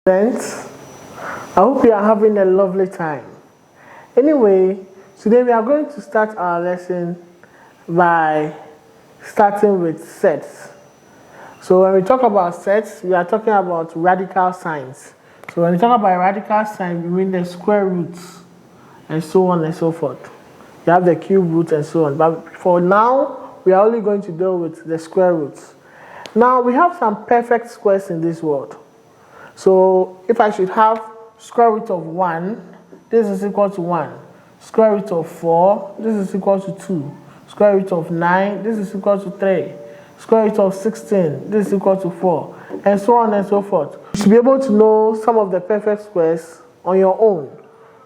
Friends, I hope you are having a lovely time. Anyway, today we are going to start our lesson by starting with sets. So when we talk about sets, we are talking about radical signs. So when we talk about radical sign, we mean the square roots and so on and so forth. You have the cube root and so on. But for now, we are only going to deal with the square roots. Now we have some perfect squares in this world. So if I should have square root of 1, this is equal to 1. Square root of 4, this is equal to 2. Square root of 9, this is equal to 3. Square root of 16, this is equal to 4. And so on and so forth. You should be able to know some of the perfect squares on your own.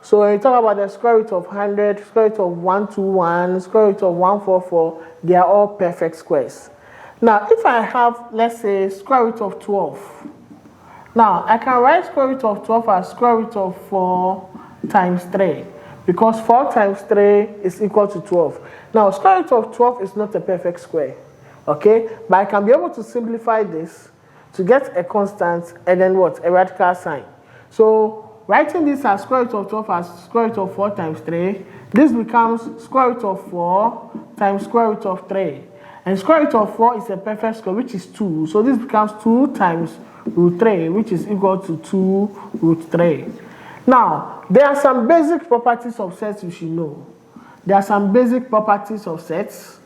So when you talk about the square root of 100, square root of 121, square root of 144, they are all perfect squares. Now if I have, let's say, square root of 12. Now, I can write square root of 12 as square root of 4 times 3. Because 4 times 3 is equal to 12. Now, square root of 12 is not a perfect square. Okay? But I can be able to simplify this to get a constant and then what? A radical sign. So, writing this as square root of 12 as square root of 4 times 3, this becomes square root of 4 times square root of 3. And square root of 4 is a perfect square, which is 2. So, this becomes 2 times root 3, which is equal to 2 root 3. Now, there are some basic properties of sets you should know. There are some basic properties of sets.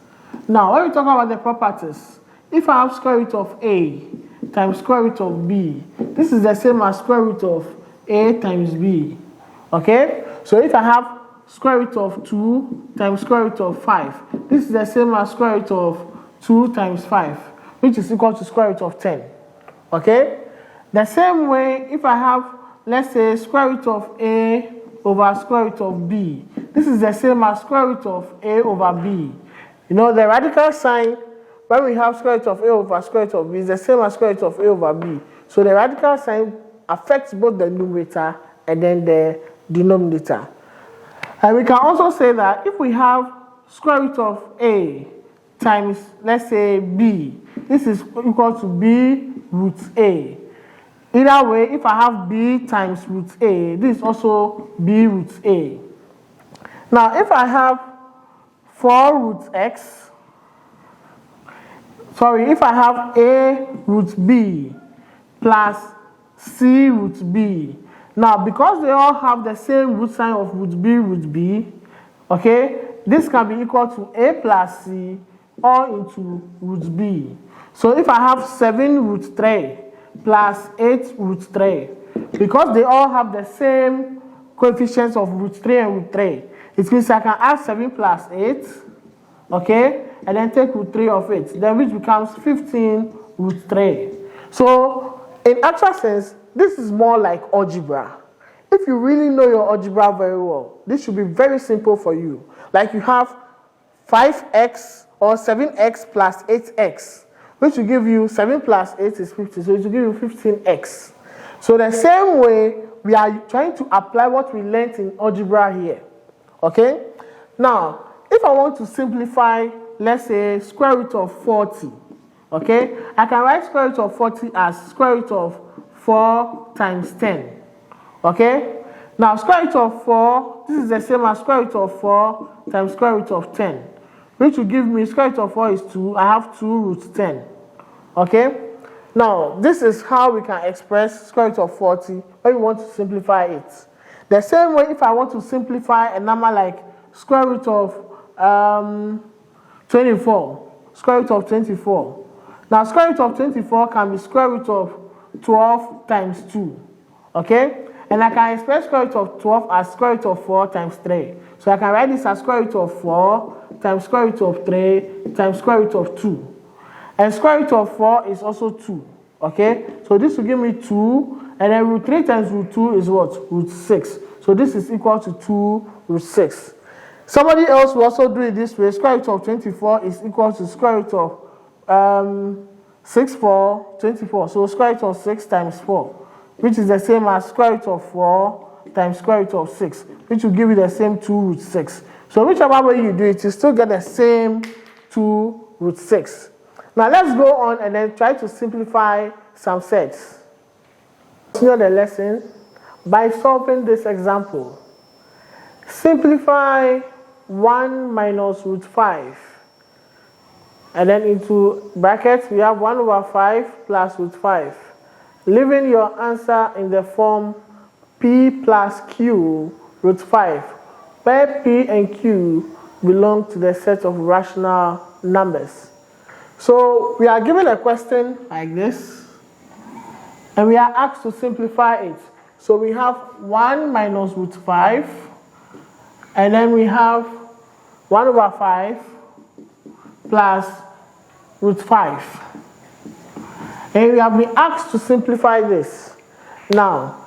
Now, when we talk about the properties, if I have square root of A times square root of B, this is the same as square root of A times B. Okay? So if I have square root of 2 times square root of 5, this is the same as square root of 2 times 5, which is equal to square root of 10. Okay? The same way, if I have, let's say, square root of A over square root of B, this is the same as square root of A over B. You know, the radical sign, when we have square root of A over square root of B, is the same as square root of A over B. So the radical sign affects both the numerator and then the denominator. And we can also say that if we have square root of A times, let's say, B, this is equal to B root A. Either way, if I have B times root A, this is also B root A. Now, if I have 4 root X, if I have A root B plus C root B. Now, because they all have the same root sign of root B, okay, this can be equal to A plus C all into root B. So if I have 7 root 3 plus 8 root 3, because they all have the same coefficients of root 3 and root 3, it means I can add 7 plus 8, okay, and then take root 3 of it, then which becomes 15 root 3. So in actual sense, this is more like algebra. If you really know your algebra very well, this should be very simple for you. Like you have 5x or 7x plus 8x, which will give you 7 plus 8 is 50, so it will give you 15x. So the same way, we are trying to apply what we learned in algebra here. Okay? Now, if I want to simplify, let's say, square root of 40, okay? I can write square root of 40 as square root of 4 times 10. Okay? Now, square root of 4, this is the same as square root of 4 times square root of 10. Which will give me square root of 4 is 2. I have 2 root 10. Okay? Now, this is how we can express square root of 40 when we want to simplify it. The same way, if I want to simplify a number like square root of 24, square root of 24. Now, square root of 24 can be square root of 12 times 2. Okay? And I can express square root of 12 as square root of 4 times 3. So I can write this as square root of 4 times square root of 3 times square root of 2. And square root of 4 is also 2. Okay? So this will give me 2. And then root 3 times root 2 is what? Root 6. So this is equal to 2 root 6. Somebody else will also do it this way. Square root of 24 is equal to square root of 6 for 24. So square root of 6 times 4, which is the same as square root of 4 times square root of 6, which will give you the same 2 root 6. So whichever way you do it, you still get the same 2 root 6. Now let's go on and then try to simplify some sets. Continue the lesson by solving this example. Simplify 1 minus root 5. And then into brackets, we have 1 over 5 plus root 5. Leaving your answer in the form P plus Q root 5, where P and Q belong to the set of rational numbers. So we are given a question like this, and we are asked to simplify it. So we have 1 minus root 5, and then we have 1 over 5 plus root 5. And we have been asked to simplify this. Now,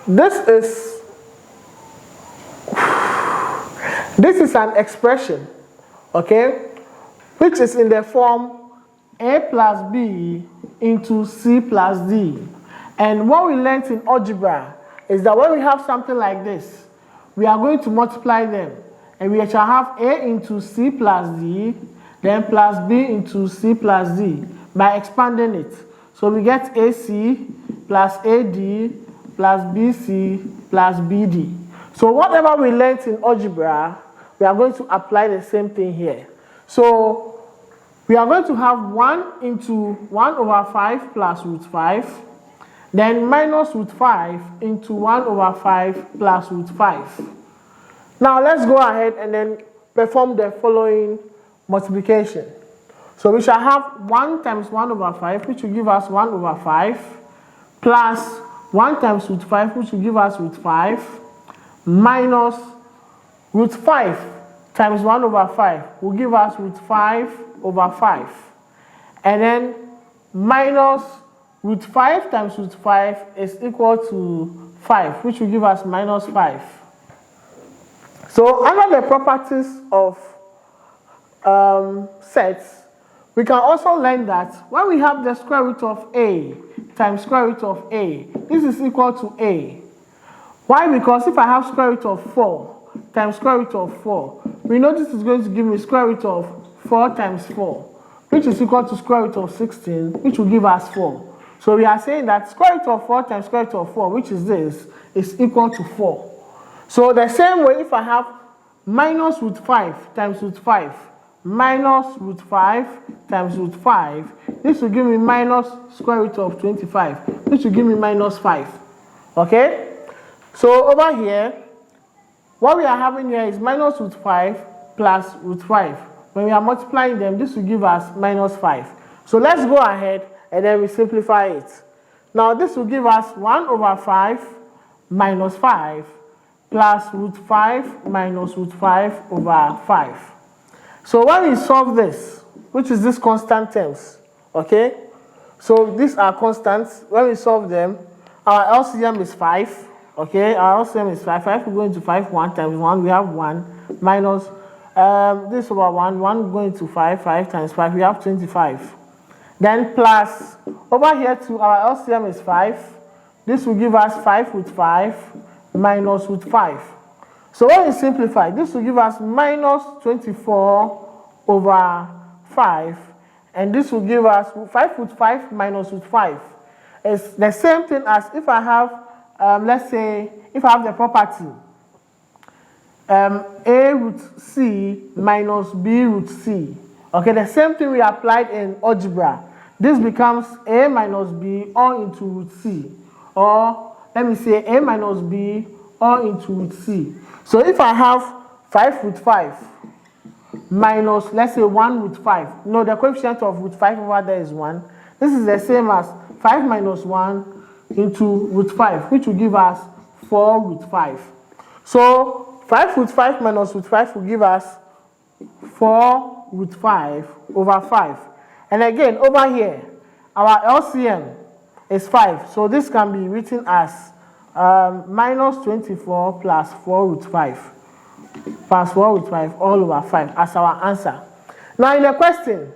this is an expression, okay, which is in the form A plus B into C plus D. And what we learned in algebra is that when we have something like this, we are going to multiply them. And we shall have A into C plus D, then plus B into C plus D by expanding it. So we get AC plus AD plus BC plus BD. So whatever we learned in algebra, we are going to apply the same thing here. So we are going to have 1 into 1 over 5 plus root 5, then minus root 5 into 1 over 5 plus root 5. Now let's go ahead and then perform the following multiplication. So we shall have 1 times 1 over 5, which will give us 1 over 5, plus 1 times root 5, which will give us root 5, minus root 5 times 1 over 5 will give us root 5 over 5. And then minus root 5 times root 5 is equal to 5, which will give us minus 5. So under the properties of sets, we can also learn that when we have the square root of A times square root of A, this is equal to A. Why? Because if I have square root of 4 times square root of 4, we know this is going to give me square root of 4 times 4, which is equal to square root of 16, which will give us 4. So we are saying that square root of 4 times square root of 4, which is this, is equal to 4. So the same way, if I have minus root 5 times root 5, minus root 5 times root 5, this will give me minus square root of 25, which will give me minus 5. Okay? So over here, what we are having here is minus root 5 plus root 5. When we are multiplying them, this will give us minus 5. So let's go ahead and then we simplify it. Now this will give us 1 over 5 minus 5 plus root 5 minus root 5 over 5. So when we solve this, which is this constant terms, okay? So these are constants. When we solve them, our LCM is 5, okay? Our LCM is 5. 5 will go into 5, 1 times 1, we have 1, minus this over 1, 1 going to 5, 5 times 5, we have 25. Then plus, over here too, our LCM is 5. This will give us 5 root 5 minus root 5. So when we simplify, this will give us minus 24 over 5. And this will give us 5 root 5 minus root 5. It's the same thing as if I have, let's say, if I have the property, A root C minus B root C. Okay, the same thing we applied in algebra. This becomes A minus B all into root C. Or, let me say, A minus B all into root C. So if I have 5 root 5 minus, let's say, 1 root 5. No, the coefficient of root 5 over there is 1. This is the same as 5 minus 1 into root 5, which will give us 4 root 5. So 5 root 5 minus root 5 will give us 4 root 5 over 5. And again, over here, our LCM is 5. So this can be written as minus 24 plus 4 root 5. Plus 4 root 5 all over 5 as our answer. Now in the question,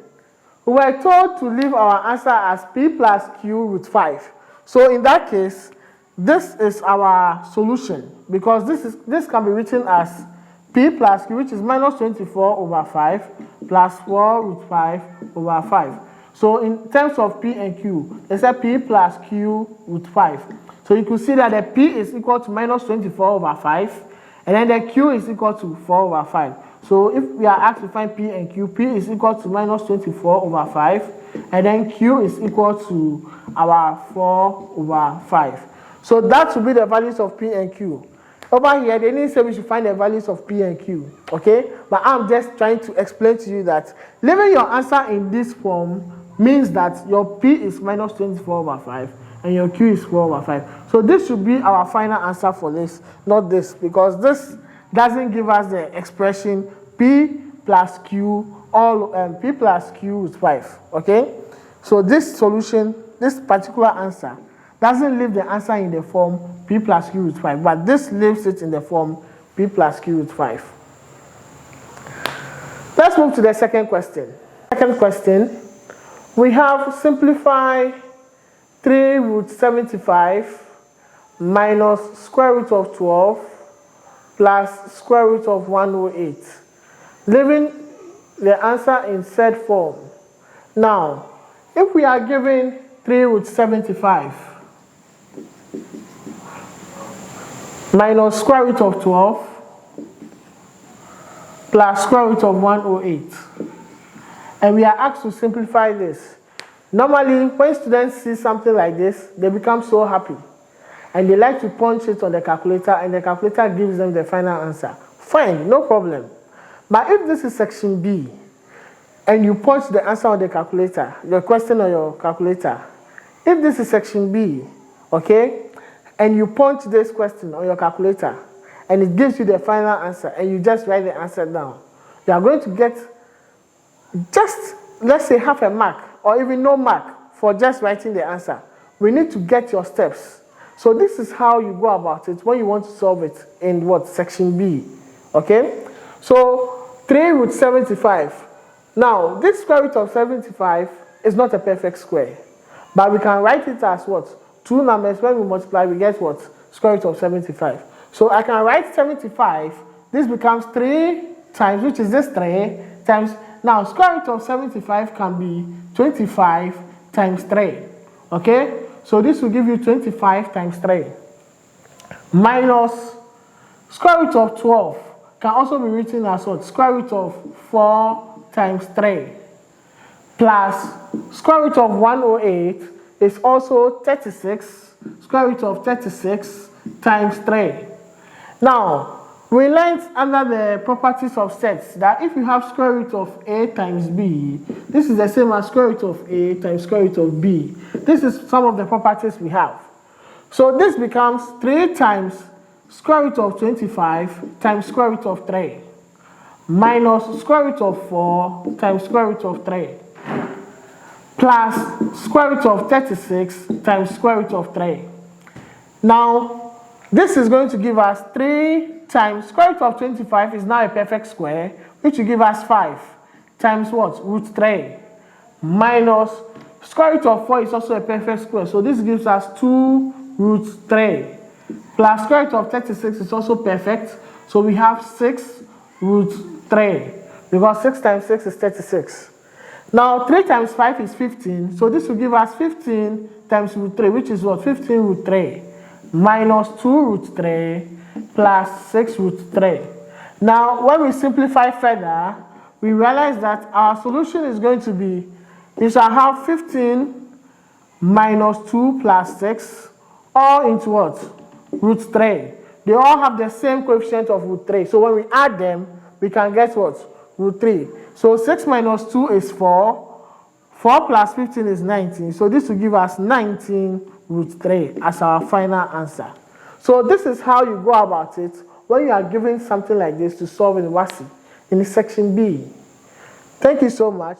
we were told to leave our answer as P plus Q root 5. So in that case, this is our solution, because this can be written as P plus Q, which is minus 24 over 5 plus 4 root 5 over 5. So in terms of P and Q, they said P plus Q root 5. So you could see that the P is equal to minus 24 over 5, and then the Q is equal to 4 over 5. So if we are asked to find P and Q, P is equal to minus 24 over 5, and then Q is equal to our 4 over 5. So that will be the values of P and Q. Over here, they didn't say we should find the values of P and Q, okay? But I'm just trying to explain to you that leaving your answer in this form means that your P is minus 24 over 5 and your Q is 4 over 5. So this should be our final answer for this, not this, because this doesn't give us the expression P plus Q, P plus Q is 5, okay? So this solution, this particular answer, doesn't leave the answer in the form P plus Q is 5, but this leaves it in the form P plus Q is 5. Let's move to the second question. Second question, we have simplify 3 root 75 minus square root of 12 plus square root of 108, leaving the answer in said form. Now, if we are given 3 root 75 minus square root of 12 plus square root of 108, and we are asked to simplify this. Normally, when students see something like this, they become so happy and they like to punch it on the calculator, and the calculator gives them the final answer. Fine, no problem. But if this is section B and you punch the answer on the calculator, the question on your calculator, if this is section B, okay, and you punch this question on your calculator and it gives you the final answer and you just write the answer down, you are going to get just, let's say, half a mark or even no mark for just writing the answer. We need to get your steps. So this is how you go about it when you want to solve it in what? Section B, okay? So 3 root 75. Now, this square root of 75 is not a perfect square, but we can write it as what? Two numbers, when we multiply, we get what? Square root of 75. So I can write 75, this becomes 3 times, which is this 3, times, now square root of 75 can be 25 times 3, okay? So this will give you 25 times 3, minus square root of 12, can also be written as what? Square root of 4 times 3, plus square root of 108 is also 36, square root of 36 times 3. Now, we learned under the properties of sets that if you have square root of A times B, this is the same as square root of A times square root of B. This is some of the properties we have. So this becomes 3 times square root of 25 times square root of 3, minus square root of 4 times square root of 3, plus square root of 36 times square root of 3. Now, this is going to give us 3 times square root of 25 is now a perfect square, which will give us 5 times what? Root 3, minus square root of 4 is also a perfect square, so this gives us 2 root 3, plus square root of 36 is also perfect, so we have 6 root 3, because 6 times 6 is 36. Now 3 times 5 is 15, so this will give us 15 times root 3, which is what? 15 root 3, minus 2 root 3, plus 6 root 3. Now, when we simplify further, we realize that our solution is going to be, we shall have 15 minus 2 plus 6, all into what? Root 3. They all have the same coefficient of root 3. So when we add them, we can get what? Root 3. So 6 minus 2 is 4. 4 plus 15 is 19. So this will give us 19 root 3 as our final answer. So this is how you go about it when you are given something like this to solve in WASSCE in section B. Thank you so much.